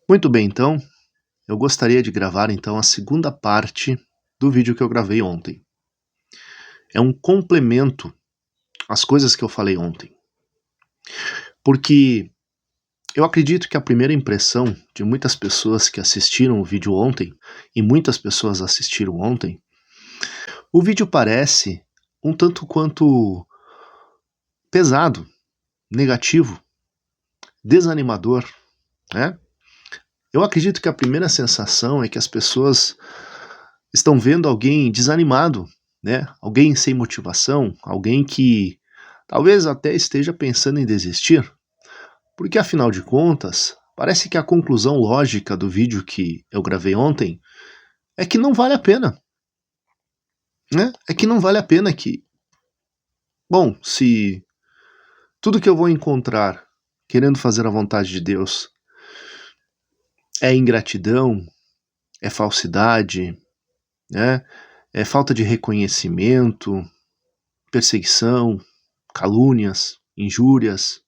Muito bem, então, eu gostaria de gravar então a segunda parte do vídeo que eu gravei ontem. É um complemento às coisas que eu falei ontem. Porque eu acredito que a primeira impressão de muitas pessoas que assistiram o vídeo ontem, e muitas pessoas assistiram ontem, o vídeo parece um tanto quanto pesado, negativo, desanimador, né? Eu acredito que a primeira sensação é que as pessoas estão vendo alguém desanimado, né? Alguém sem motivação, alguém que talvez até esteja pensando em desistir, porque afinal de contas, parece que a conclusão lógica do vídeo que eu gravei ontem é que não vale a pena, né? É que não vale a pena que, bom, se tudo que eu vou encontrar querendo fazer a vontade de Deus é ingratidão, é falsidade, né? É falta de reconhecimento, perseguição, calúnias, injúrias,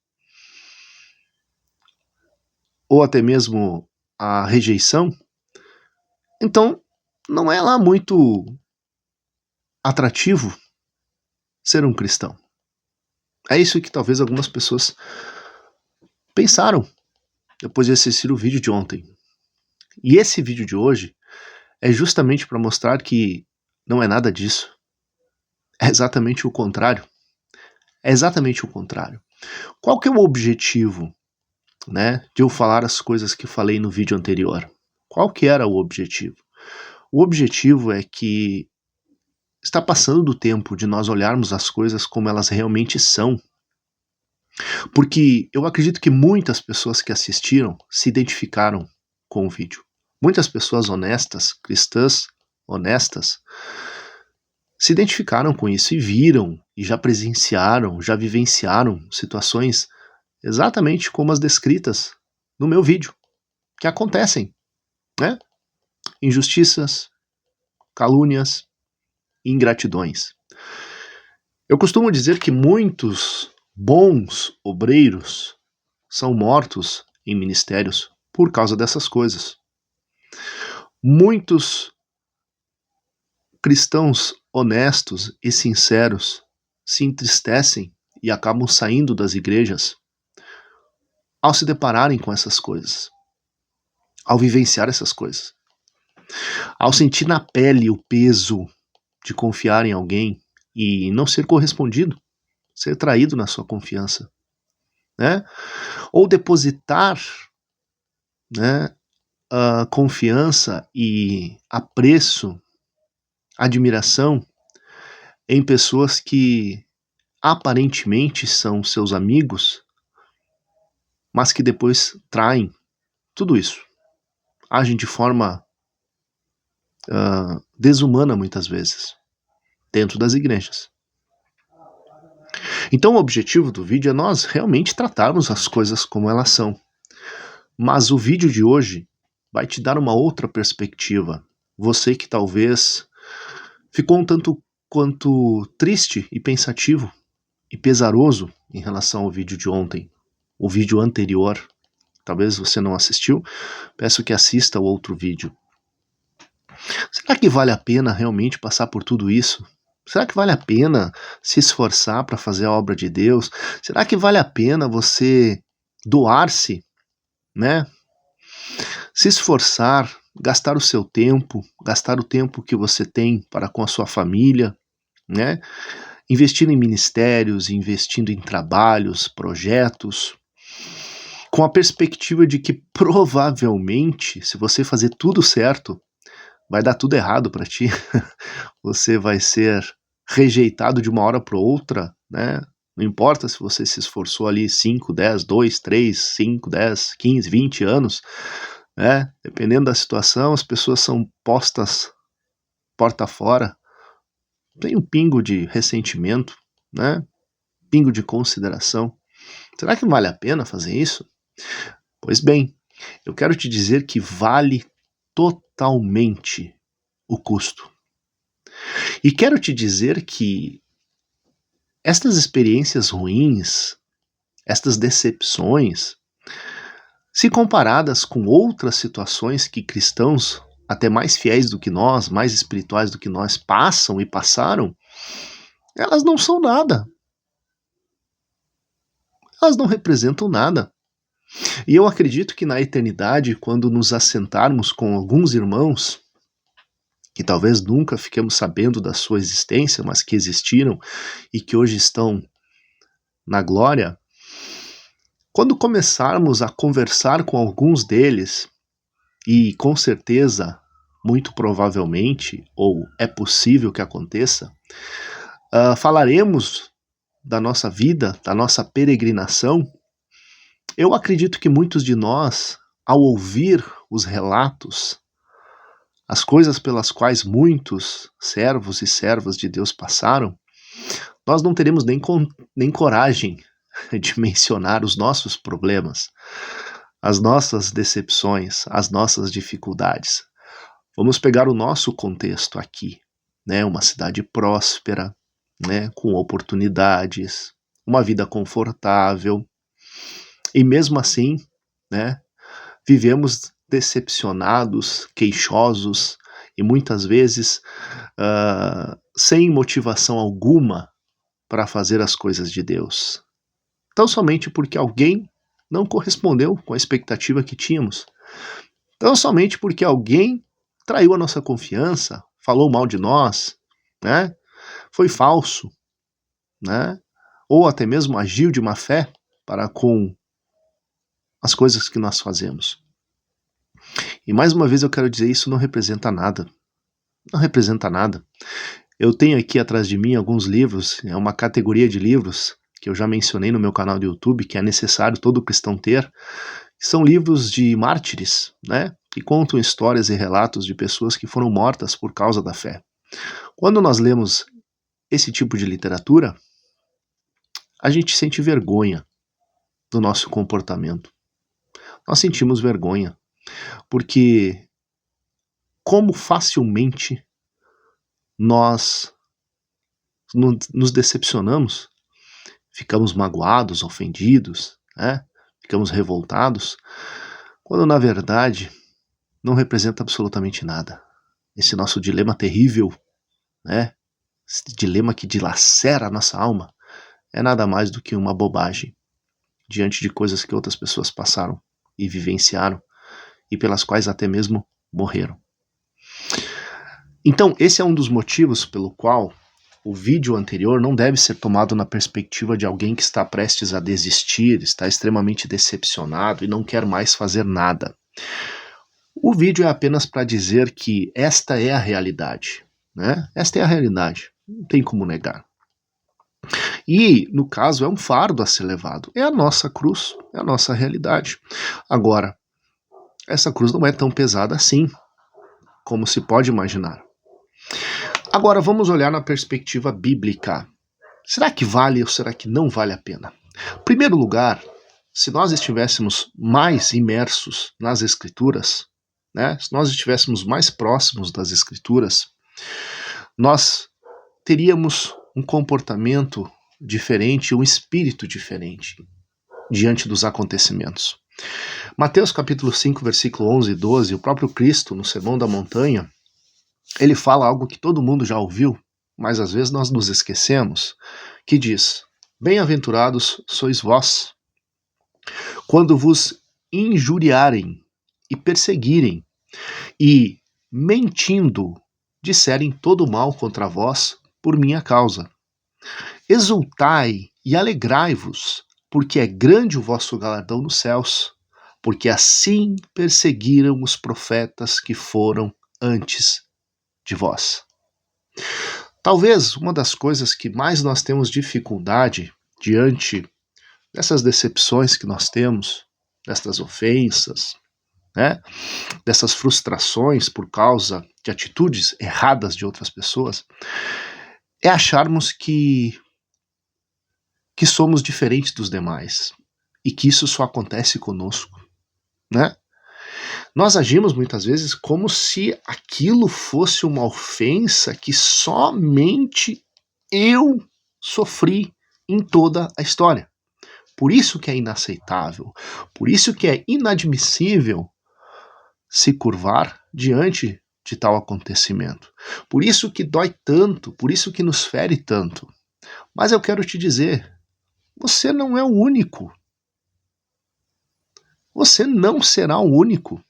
ou até mesmo a rejeição, então não é lá muito atrativo ser um cristão. É isso que talvez algumas pessoas pensaram depois de assistir o vídeo de ontem. E esse vídeo de hoje é justamente para mostrar que não é nada disso. É exatamente o contrário. É exatamente o contrário. Qual que é o objetivo, né, de eu falar as coisas que falei no vídeo anterior? Qual que era o objetivo? O objetivo é que está passando do tempo de nós olharmos as coisas como elas realmente são. Porque eu acredito que muitas pessoas que assistiram se identificaram com o vídeo. Muitas pessoas honestas, cristãs honestas, se identificaram com isso e viram, e já presenciaram, já vivenciaram situações exatamente como as descritas no meu vídeo, que acontecem, né? Injustiças, calúnias, ingratidões. Eu costumo dizer que muitos bons obreiros são mortos em ministérios por causa dessas coisas. Muitos cristãos honestos e sinceros se entristecem e acabam saindo das igrejas ao se depararem com essas coisas, ao vivenciar essas coisas, ao sentir na pele o peso de confiar em alguém e não ser correspondido, ser traído na sua confiança, né? Ou depositar, né, a confiança e apreço, admiração em pessoas que aparentemente são seus amigos, mas que depois traem tudo isso. Agem de forma desumana muitas vezes, dentro das igrejas. Então o objetivo do vídeo é nós realmente tratarmos as coisas como elas são. Mas o vídeo de hoje vai te dar uma outra perspectiva. Você que talvez ficou um tanto quanto triste e pensativo e pesaroso em relação ao vídeo de ontem, o vídeo anterior. Talvez você não assistiu, peço que assista o outro vídeo. Será que vale a pena realmente passar por tudo isso? Será que vale a pena se esforçar para fazer a obra de Deus? Será que vale a pena você doar-se, né? Se esforçar, gastar o seu tempo, gastar o tempo que você tem para com a sua família, né? Investindo em ministérios, investindo em trabalhos, projetos, com a perspectiva de que provavelmente, se você fazer tudo certo, vai dar tudo errado para ti. Você vai ser rejeitado de uma hora para outra, né? Não importa se você se esforçou ali 5, 10, 2, 3, 5, 10, 15, 20 anos, né? Dependendo da situação, as pessoas são postas porta fora. Tem um pingo de ressentimento, né? Pingo de consideração. Será que vale a pena fazer isso? Pois bem, eu quero te dizer que vale totalmente o custo. E quero te dizer que estas experiências ruins, estas decepções, se comparadas com outras situações que cristãos, até mais fiéis do que nós, mais espirituais do que nós, passam e passaram, elas não são nada. Elas não representam nada. E eu acredito que na eternidade, quando nos assentarmos com alguns irmãos, que talvez nunca fiquemos sabendo da sua existência, mas que existiram e que hoje estão na glória, quando começarmos a conversar com alguns deles, e com certeza, muito provavelmente, ou é possível que aconteça, falaremos da nossa vida, da nossa peregrinação. Eu acredito que muitos de nós, ao ouvir os relatos, as coisas pelas quais muitos servos e servas de Deus passaram, nós não teremos nem coragem de mencionar os nossos problemas, as nossas decepções, as nossas dificuldades. Vamos pegar o nosso contexto aqui, né? Uma cidade próspera, né? Com oportunidades, uma vida confortável, e mesmo assim, né? Vivemos decepcionados, queixosos e muitas vezes sem motivação alguma para fazer as coisas de Deus. Tão somente porque alguém não correspondeu com a expectativa que tínhamos. Tão somente porque alguém traiu a nossa confiança, falou mal de nós, né? Foi falso, né? Ou até mesmo agiu de má fé para com as coisas que nós fazemos. E mais uma vez eu quero dizer, isso não representa nada. Não representa nada. Eu tenho aqui atrás de mim alguns livros, é uma categoria de livros que eu já mencionei no meu canal do YouTube, que é necessário todo cristão ter. São livros de mártires, né? Que contam histórias e relatos de pessoas que foram mortas por causa da fé. Quando nós lemos esse tipo de literatura, a gente sente vergonha do nosso comportamento. Nós sentimos vergonha, porque como facilmente nós nos decepcionamos, ficamos magoados, ofendidos, né? Ficamos revoltados, quando na verdade não representa absolutamente nada. Esse nosso dilema terrível, né? Esse dilema que dilacera a nossa alma, é nada mais do que uma bobagem diante de coisas que outras pessoas passaram e vivenciaram e pelas quais até mesmo morreram. Então, esse é um dos motivos pelo qual o vídeo anterior não deve ser tomado na perspectiva de alguém que está prestes a desistir, está extremamente decepcionado e não quer mais fazer nada. O vídeo é apenas para dizer que esta é a realidade, né? Esta é a realidade, não tem como negar. E, no caso, é um fardo a ser levado. É a nossa cruz, é a nossa realidade. Agora, essa cruz não é tão pesada assim, como se pode imaginar. Agora, vamos olhar na perspectiva bíblica. Será que vale ou será que não vale a pena? Em primeiro lugar, se nós estivéssemos mais imersos nas Escrituras, né, se nós estivéssemos mais próximos das Escrituras, nós teríamos um comportamento diferente, um espírito diferente diante dos acontecimentos. Mateus capítulo 5, versículo 11 e 12, o próprio Cristo, no Sermão da Montanha, ele fala algo que todo mundo já ouviu, mas às vezes nós nos esquecemos, que diz: bem-aventurados sois vós, quando vos injuriarem e perseguirem, e, mentindo, disserem todo mal contra vós por minha causa. Exultai e alegrai-vos, porque é grande o vosso galardão nos céus, porque assim perseguiram os profetas que foram antes de vós. Talvez uma das coisas que mais nós temos dificuldade diante dessas decepções que nós temos, destas ofensas, né, dessas frustrações por causa de atitudes erradas de outras pessoas, é acharmos que somos diferentes dos demais e que isso só acontece conosco, né? Nós agimos muitas vezes como se aquilo fosse uma ofensa que somente eu sofri em toda a história. Por isso que é inaceitável, por isso que é inadmissível se curvar diante de tal acontecimento. Por isso que dói tanto, por isso que nos fere tanto. Mas eu quero te dizer, você não é o único. Você não será o único.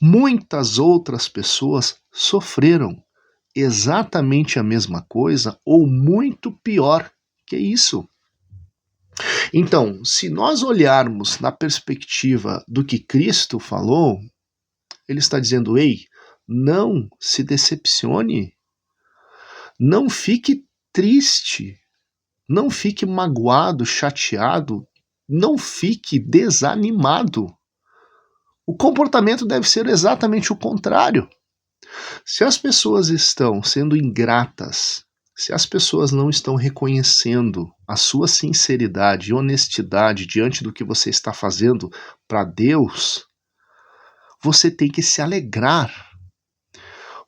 Muitas outras pessoas sofreram exatamente a mesma coisa ou muito pior que isso. Então, se nós olharmos na perspectiva do que Cristo falou, ele está dizendo: ei, não se decepcione, não fique triste, não fique magoado, chateado, não fique desanimado. O comportamento deve ser exatamente o contrário. Se as pessoas estão sendo ingratas, se as pessoas não estão reconhecendo a sua sinceridade e honestidade diante do que você está fazendo para Deus, você tem que se alegrar.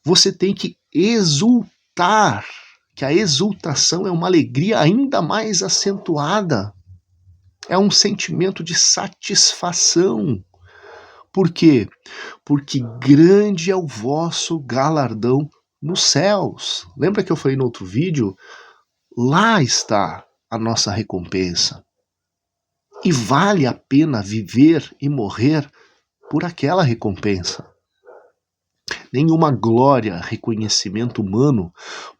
Você tem que exultar, que a exultação é uma alegria ainda mais acentuada. É um sentimento de satisfação. Por quê? Porque grande é o vosso galardão nos céus. Lembra que eu falei no outro vídeo? Lá está a nossa recompensa. E vale a pena viver e morrer por aquela recompensa. Nenhuma glória, reconhecimento humano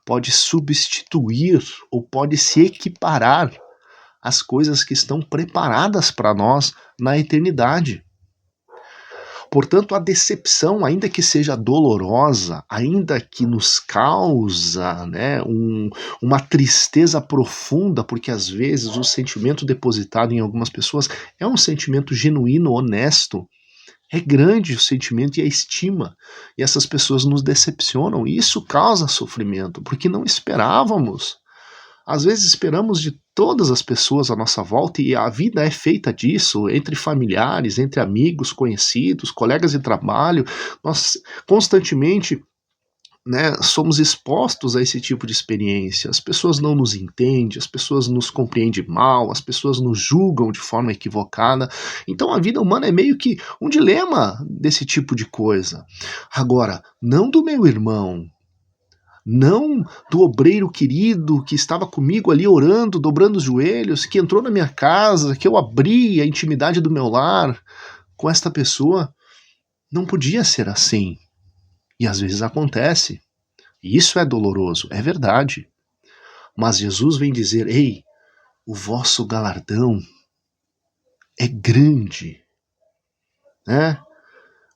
pode substituir ou pode se equiparar às coisas que estão preparadas para nós na eternidade. Portanto, a decepção, ainda que seja dolorosa, ainda que nos causa, uma tristeza profunda, porque às vezes o sentimento depositado em algumas pessoas é um sentimento genuíno, honesto, é grande o sentimento e a estima, e essas pessoas nos decepcionam, e isso causa sofrimento, porque não esperávamos. Às vezes esperamos de todas as pessoas à nossa volta, e a vida é feita disso, entre familiares, entre amigos, conhecidos, colegas de trabalho. Nós constantemente somos expostos a esse tipo de experiência. As pessoas não nos entendem, as pessoas nos compreendem mal, as pessoas nos julgam de forma equivocada. Então a vida humana é meio que um dilema desse tipo de coisa. Agora, não do meu irmão, não do obreiro querido que estava comigo ali orando, dobrando os joelhos, que entrou na minha casa, que eu abri a intimidade do meu lar com esta pessoa. Não podia ser assim. E às vezes acontece. E isso é doloroso, é verdade. Mas Jesus vem dizer: ei, o vosso galardão é grande, né?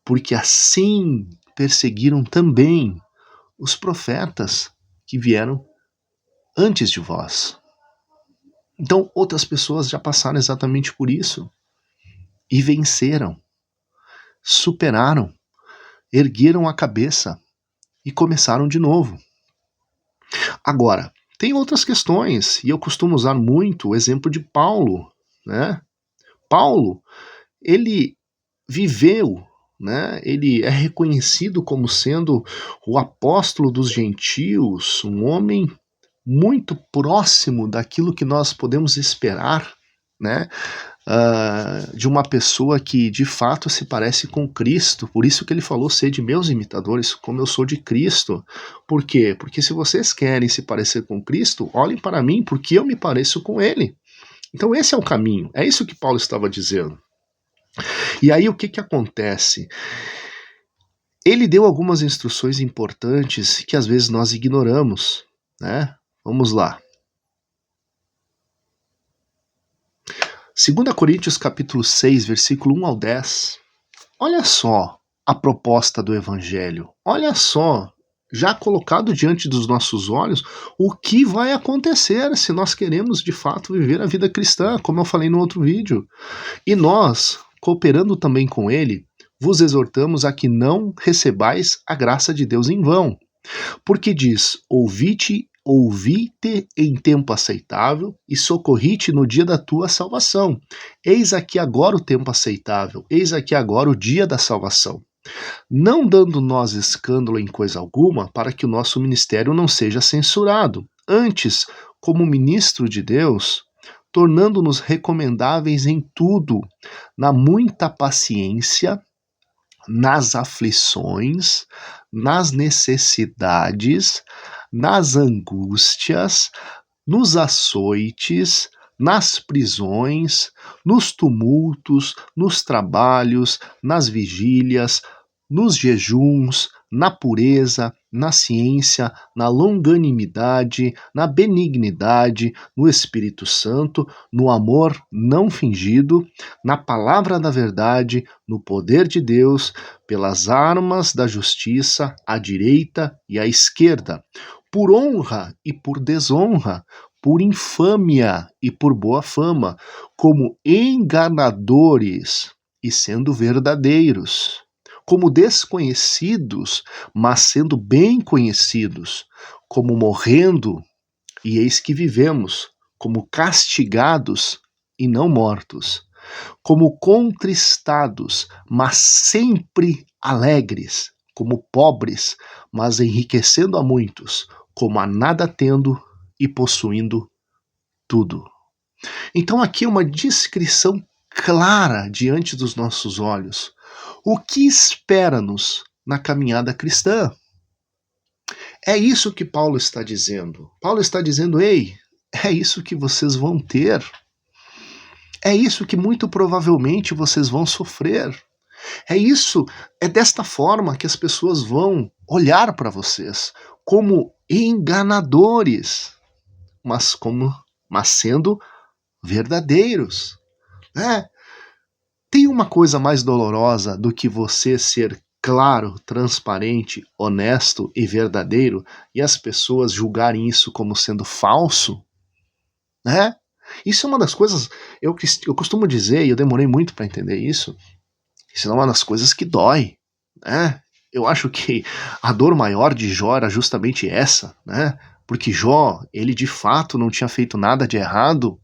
Porque assim perseguiram também os profetas que vieram antes de vós. Então, outras pessoas já passaram exatamente por isso e venceram, superaram, ergueram a cabeça e começaram de novo. Agora, tem outras questões, e eu costumo usar muito o exemplo de Paulo, né? Paulo, ele viveu, ele é reconhecido como sendo o apóstolo dos gentios, um homem muito próximo daquilo que nós podemos esperar, de uma pessoa que de fato se parece com Cristo. Por isso que ele falou: sede meus imitadores, como eu sou de Cristo. Por quê? Porque se vocês querem se parecer com Cristo, olhem para mim, porque eu me pareço com ele. Então esse é o caminho, é isso que Paulo estava dizendo. E aí o que acontece? Ele deu algumas instruções importantes que às vezes nós ignoramos, Vamos lá. 2 Coríntios capítulo 6, versículo 1 ao 10. Olha só a proposta do evangelho. Olha só, já colocado diante dos nossos olhos, o que vai acontecer se nós queremos de fato viver a vida cristã, como eu falei no outro vídeo. E nós, cooperando também com ele, vos exortamos a que não recebais a graça de Deus em vão. Porque diz: ouvi-te em tempo aceitável e socorri-te no dia da tua salvação. Eis aqui agora o tempo aceitável, eis aqui agora o dia da salvação. Não dando nós escândalo em coisa alguma, para que o nosso ministério não seja censurado. Antes, como ministro de Deus, tornando-nos recomendáveis em tudo, na muita paciência, nas aflições, nas necessidades, nas angústias, nos açoites, nas prisões, nos tumultos, nos trabalhos, nas vigílias, nos jejuns, na pureza, na ciência, na longanimidade, na benignidade, no Espírito Santo, no amor não fingido, na palavra da verdade, no poder de Deus, pelas armas da justiça, à direita e à esquerda, por honra e por desonra, por infâmia e por boa fama, como enganadores e sendo verdadeiros, como desconhecidos, mas sendo bem conhecidos, como morrendo, e eis que vivemos, como castigados e não mortos, como contristados, mas sempre alegres, como pobres, mas enriquecendo a muitos, como a nada tendo e possuindo tudo. Então aqui é uma descrição clara diante dos nossos olhos. O que espera-nos na caminhada cristã? É isso que Paulo está dizendo. Paulo está dizendo, ei, é isso que vocês vão ter. É isso que muito provavelmente vocês vão sofrer. É desta forma que as pessoas vão olhar para vocês como enganadores, mas sendo verdadeiros. Né? Tem uma coisa mais dolorosa do que você ser claro, transparente, honesto e verdadeiro e as pessoas julgarem isso como sendo falso? Né? Isso é uma das coisas, eu costumo dizer, e eu demorei muito para entender isso é uma das coisas que dói. Né? Eu acho que a dor maior de Jó era justamente essa, né? Porque Jó, ele de fato não tinha feito nada de errado,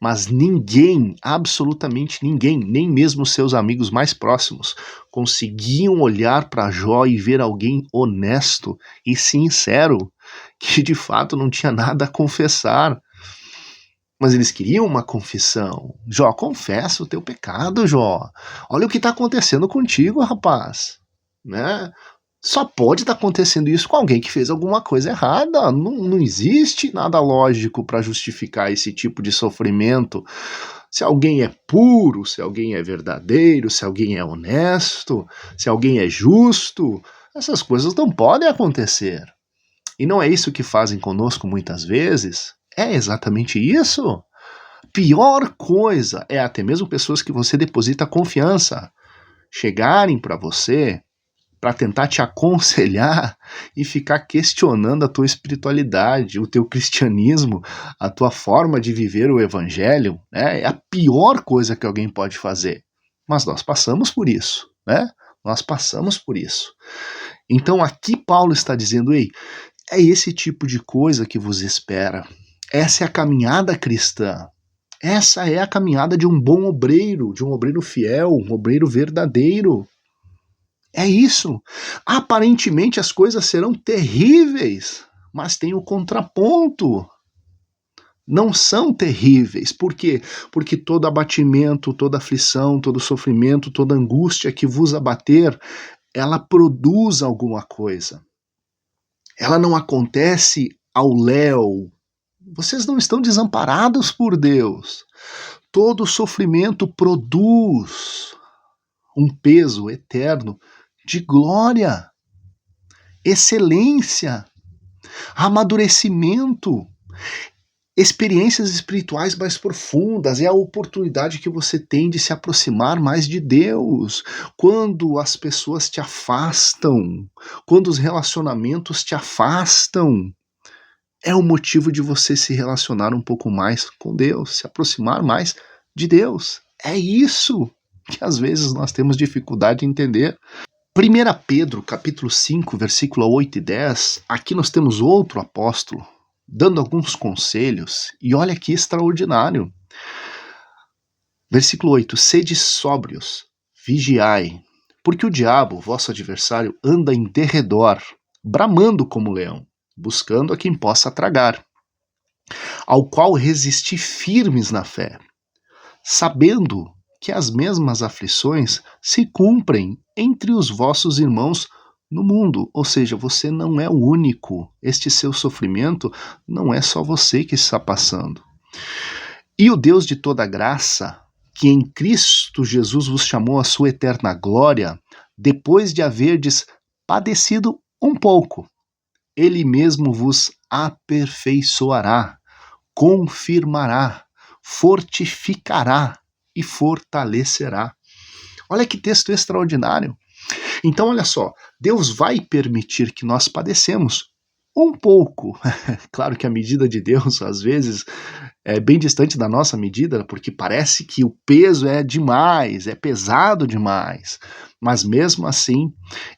mas ninguém, absolutamente ninguém, nem mesmo seus amigos mais próximos, conseguiam olhar para Jó e ver alguém honesto e sincero, que de fato não tinha nada a confessar. Mas eles queriam uma confissão. Jó, confessa o teu pecado, Jó. Olha o que está acontecendo contigo, rapaz. Né? Só pode estar acontecendo isso com alguém que fez alguma coisa errada. Não existe nada lógico para justificar esse tipo de sofrimento. Se alguém é puro, se alguém é verdadeiro, se alguém é honesto, se alguém é justo, essas coisas não podem acontecer. E não é isso que fazem conosco muitas vezes? É exatamente isso. Pior coisa é até mesmo pessoas que você deposita confiança chegarem para você para tentar te aconselhar e ficar questionando a tua espiritualidade, o teu cristianismo, a tua forma de viver o evangelho, né? É a pior coisa que alguém pode fazer. Mas nós passamos por isso, né? Nós passamos por isso. Então aqui Paulo está dizendo, ei, é esse tipo de coisa que vos espera. Essa é a caminhada cristã. Essa é a caminhada de um bom obreiro, de um obreiro fiel, um obreiro verdadeiro. É isso. Aparentemente as coisas serão terríveis, mas tem o contraponto. Não são terríveis. Por quê? Porque todo abatimento, toda aflição, todo sofrimento, toda angústia que vos abater, ela produz alguma coisa. Ela não acontece ao léu. Vocês não estão desamparados por Deus. Todo sofrimento produz um peso eterno de glória, excelência, amadurecimento, experiências espirituais mais profundas. É a oportunidade que você tem de se aproximar mais de Deus. Quando as pessoas te afastam, quando os relacionamentos te afastam, é o motivo de você se relacionar um pouco mais com Deus, se aproximar mais de Deus. É isso que às vezes nós temos dificuldade de entender. 1 Pedro, capítulo 5, versículo 8 e 10, aqui nós temos outro apóstolo dando alguns conselhos, e olha que extraordinário. Versículo 8, sede sóbrios, vigiai, porque o diabo, vosso adversário, anda em derredor, bramando como leão, buscando a quem possa tragar. ao qual resisti firmes na fé, sabendo que as mesmas aflições se cumprem entre os vossos irmãos no mundo. Ou seja, você não é o único. Este seu sofrimento não é só você que está passando. E o Deus de toda graça, que em Cristo Jesus vos chamou à sua eterna glória, depois de haverdes padecido um pouco, ele mesmo vos aperfeiçoará, confirmará, fortificará e fortalecerá. Olha que texto extraordinário. Então, olha só, Deus vai permitir que nós padecemos um pouco. Claro que a medida de Deus, às vezes, é bem distante da nossa medida, porque parece que o peso é demais, é pesado demais. Mas mesmo assim,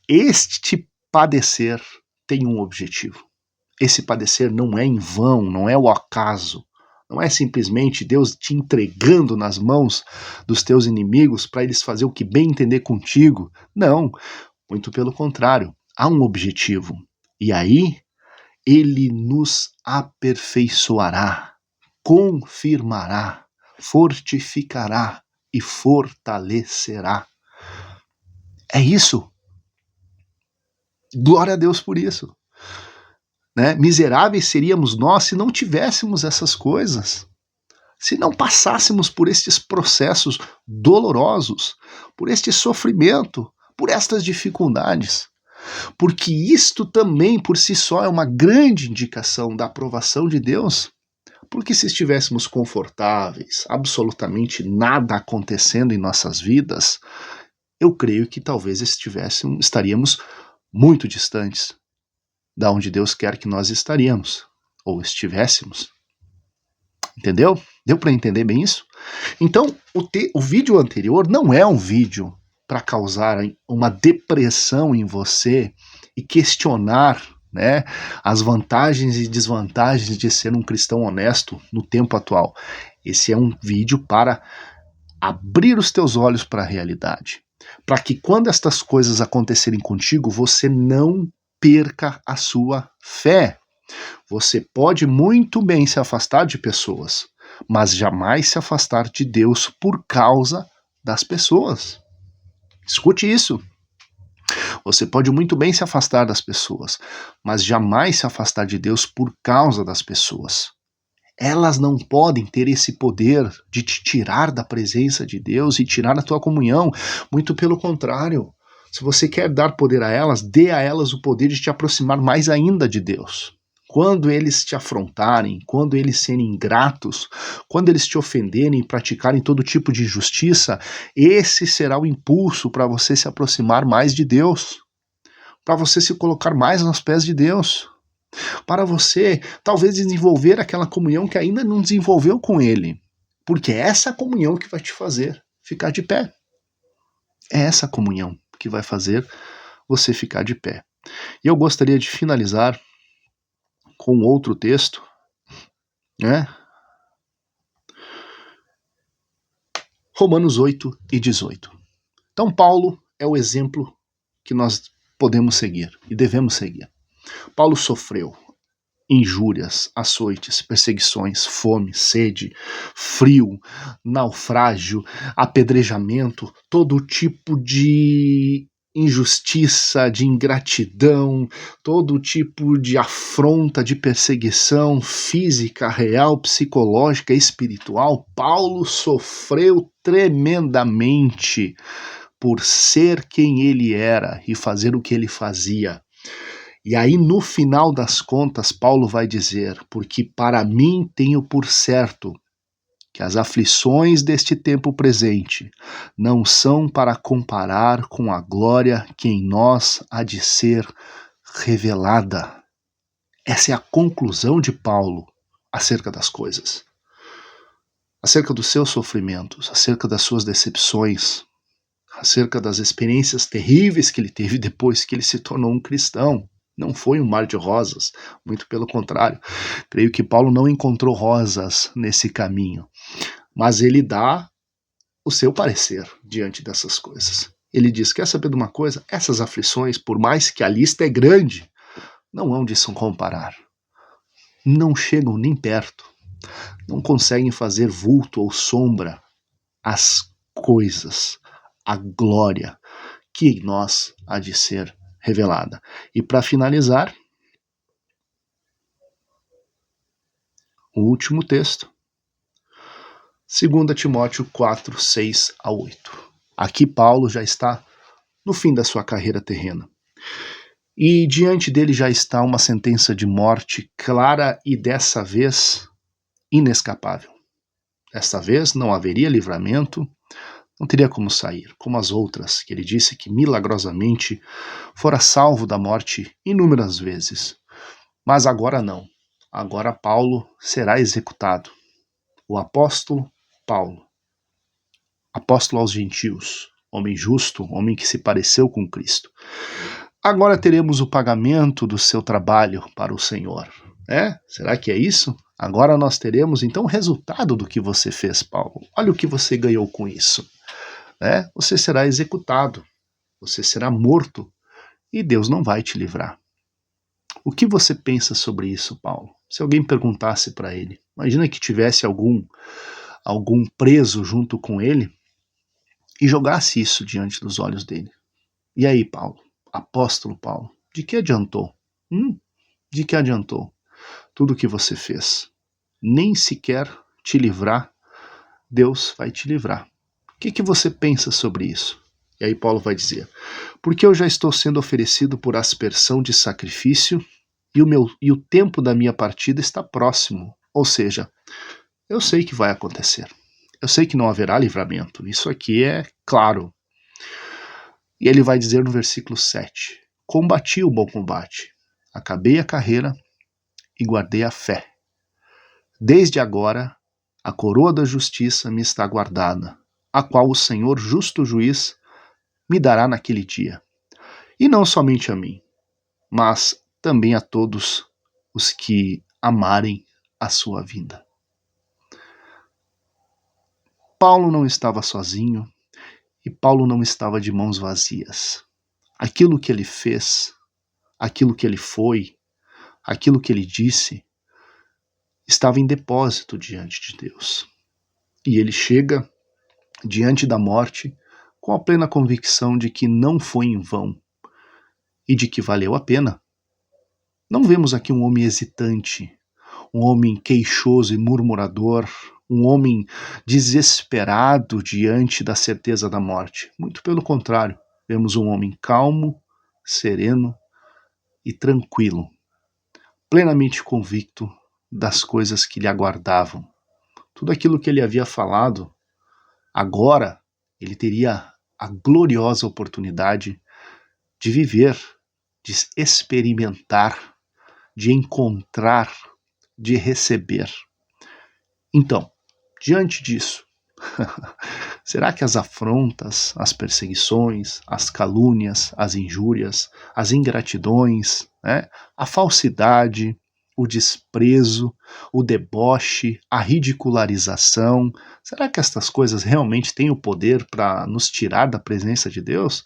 este padecer tem um objetivo. Esse padecer não é em vão, não é o acaso. Não é simplesmente Deus te entregando nas mãos dos teus inimigos para eles fazer o que bem entender contigo. Não, muito pelo contrário. Há um objetivo. E aí, ele nos aperfeiçoará, confirmará, fortificará e fortalecerá. É isso. Glória a Deus por isso. Né? Miseráveis seríamos nós se não tivéssemos essas coisas, se não passássemos por estes processos dolorosos, por este sofrimento, por estas dificuldades. Porque isto também por si só é uma grande indicação da aprovação de Deus. Porque se estivéssemos confortáveis, absolutamente nada acontecendo em nossas vidas, eu creio que talvez estaríamos muito distantes da onde Deus quer que nós estaríamos, ou estivéssemos. Entendeu? Deu para entender bem isso? Então, o vídeo anterior não é um vídeo para causar uma depressão em você e questionar, né, as vantagens e desvantagens de ser um cristão honesto no tempo atual. Esse é um vídeo para abrir os teus olhos para a realidade, para que quando estas coisas acontecerem contigo, você não perca a sua fé. Você pode muito bem se afastar de pessoas, mas jamais se afastar de Deus por causa das pessoas. Escute isso. Você pode muito bem se afastar das pessoas, mas jamais se afastar de Deus por causa das pessoas. Elas não podem ter esse poder de te tirar da presença de Deus e tirar a tua comunhão. Muito pelo contrário. Se você quer dar poder a elas, dê a elas o poder de te aproximar mais ainda de Deus. Quando eles te afrontarem, quando eles serem ingratos, quando eles te ofenderem e praticarem todo tipo de injustiça, esse será o impulso para você se aproximar mais de Deus, para você se colocar mais aos pés de Deus, para você talvez desenvolver aquela comunhão que ainda não desenvolveu com Ele, porque é essa comunhão que vai te fazer ficar de pé. É essa comunhão que vai fazer você ficar de pé. E eu gostaria de finalizar com outro texto, né? Romanos 8 e 18. Então Paulo é o exemplo que nós podemos seguir e devemos seguir. Paulo sofreu injúrias, açoites, perseguições, fome, sede, frio, naufrágio, apedrejamento, todo tipo de injustiça, de ingratidão, todo tipo de afronta, de perseguição física, real, psicológica, espiritual. Paulo sofreu tremendamente por ser quem ele era e fazer o que ele fazia. E aí, no final das contas, Paulo vai dizer: porque para mim tenho por certo que as aflições deste tempo presente não são para comparar com a glória que em nós há de ser revelada. Essa é a conclusão de Paulo acerca das coisas, acerca dos seus sofrimentos, acerca das suas decepções, acerca das experiências terríveis que ele teve depois que ele se tornou um cristão. Não foi um mar de rosas, muito pelo contrário. Creio que Paulo não encontrou rosas nesse caminho, mas ele dá o seu parecer diante dessas coisas. Ele diz: quer saber de uma coisa? Essas aflições, por mais que a lista é grande, não hão de se comparar. não chegam nem perto, não conseguem fazer vulto ou sombra às coisas, à glória que em nós há de ser revelada. E para finalizar, o último texto, 2 Timóteo 4, 6 a 8. Aqui Paulo já está no fim da sua carreira terrena. E diante dele já está uma sentença de morte clara e dessa vez inescapável. Desta vez não haveria livramento, não teria como sair, como as outras, que ele disse que milagrosamente fora salvo da morte inúmeras vezes. Mas agora não. Agora Paulo será executado. O apóstolo Paulo, apóstolo aos gentios, homem justo, homem que se pareceu com Cristo. Agora teremos o pagamento do seu trabalho para o Senhor. Será que é isso? Agora nós teremos então o resultado do que você fez, Paulo. Olha o que você ganhou com isso. Você será executado, você será morto e Deus não vai te livrar. O que você pensa sobre isso, Paulo? Se alguém perguntasse para ele, imagina que tivesse algum preso junto com ele e jogasse isso diante dos olhos dele. E aí, Paulo, apóstolo Paulo, de que adiantou? De que adiantou tudo o que você fez? Nem sequer te livrar, Deus vai te livrar. O que você pensa sobre isso? E aí Paulo vai dizer, porque eu já estou sendo oferecido por aspersão de sacrifício e o tempo da minha partida está próximo. Ou seja, eu sei que vai acontecer. Eu sei que não haverá livramento. Isso aqui é claro. E ele vai dizer no versículo 7, combati o bom combate, acabei a carreira e guardei a fé. Desde agora, a coroa da justiça me está guardada, a qual o Senhor justo juiz me dará naquele dia. E não somente a mim, mas também a todos os que amarem a sua vinda. Paulo não estava sozinho e Paulo não estava de mãos vazias. Aquilo que ele fez, aquilo que ele foi, aquilo que ele disse, estava em depósito diante de Deus. E ele chega diante da morte com a plena convicção de que não foi em vão e de que valeu a pena. Não vemos aqui um homem hesitante, um homem queixoso e murmurador, um homem desesperado diante da certeza da morte. Muito pelo contrário, vemos um homem calmo, sereno e tranquilo, plenamente convicto das coisas que lhe aguardavam. Tudo aquilo que ele havia falado, agora ele teria a gloriosa oportunidade de viver, de experimentar, de encontrar, de receber. Então, diante disso, será que as afrontas, as perseguições, as calúnias, as injúrias, as ingratidões, a falsidade, o desprezo, o deboche, a ridicularização, será que estas coisas realmente têm o poder para nos tirar da presença de Deus?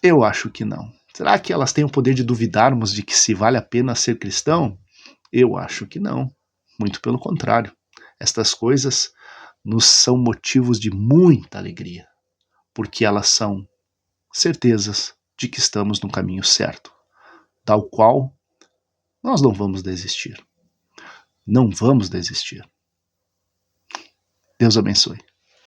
Eu acho que não. Será que elas têm o poder de duvidarmos de que se vale a pena ser cristão? Eu acho que não. Muito pelo contrário. Estas coisas nos são motivos de muita alegria, porque elas são certezas de que estamos no caminho certo, tal qual nós não vamos desistir. Não vamos desistir. Deus abençoe.